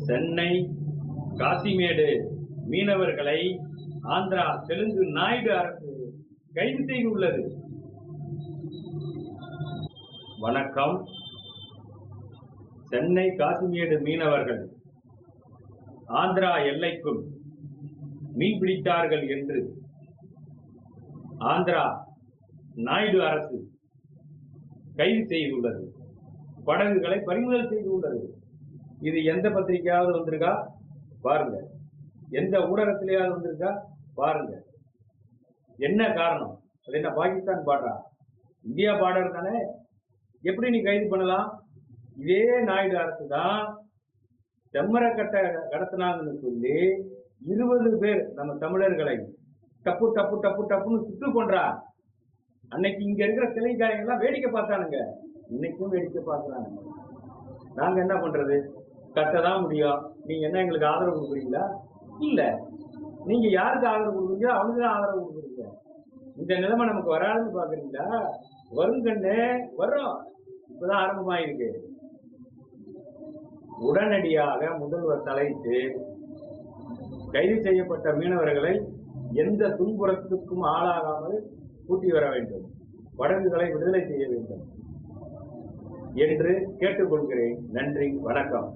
சென்னை காசிமேடு மீனவர்களை ஆந்திரா தெலுங்கு நாயுடு அரசு கைது செய்துள்ளது. வணக்கம். சென்னை காசிமேடு மீனவர்கள் ஆந்திரா எல்லைக்குள் மீன்பிடித்தார்கள் என்று ஆந்திரா நாயுடு அரசு கைது செய்துள்ளது. படகுகளை பறிமுதல் செய்துள்ளது. இது எந்த பத்திரிகையாவது வந்திருக்கா பாருங்க, எந்த ஊடகத்திலேயாவது வந்திருக்கா பாருங்க. என்ன காரணம்? அது என்ன பாகிஸ்தான் பார்டரா? இந்தியா பார்டர் தானே. எப்படி நீ கைது பண்ணலாம்? இதே நாயுடு அரசு தான் செம்மரக்கட்டை கடத்தினாங்கன்னு சொல்லி 20 பேர் நம்ம தமிழர்களை டப்பு டப்பு டப்பு டப்புன்னு சுட்டு கொன்றா. அன்னைக்கு இங்க இருக்கிற சிலைக்காரங்க எல்லாம் வேடிக்கை பார்த்தானுங்க, இன்னைக்கும் வேடிக்கை பார்க்கறாங்க. நாங்க என்ன பண்றது? கட்டதான் முடியும். நீங்க என்ன எங்களுக்கு ஆதரவு கொடுக்குறீங்களா? இல்ல. நீங்க யாருக்கு ஆதரவு கொடுக்குறீங்களோ அவனுக்கு தான் ஆதரவு கொடுக்குறீங்க. இந்த நிலைமை நமக்கு வராதுன்னு பாக்குறீங்களா? வரும் கண்ணு, வரும். இப்பதான் ஆரம்பமாயிருக்கு. உடனடியாக முதல்வர் தலையிட்டு கைது செய்யப்பட்ட மீனவர்களை எந்த துன்புறத்துக்கும் ஆளாகாமல் கூட்டி வர வேண்டும், படகுகளை விடுதலை செய்ய வேண்டும் என்று கேட்டுக்கொள்கிறேன். நன்றி, வணக்கம்.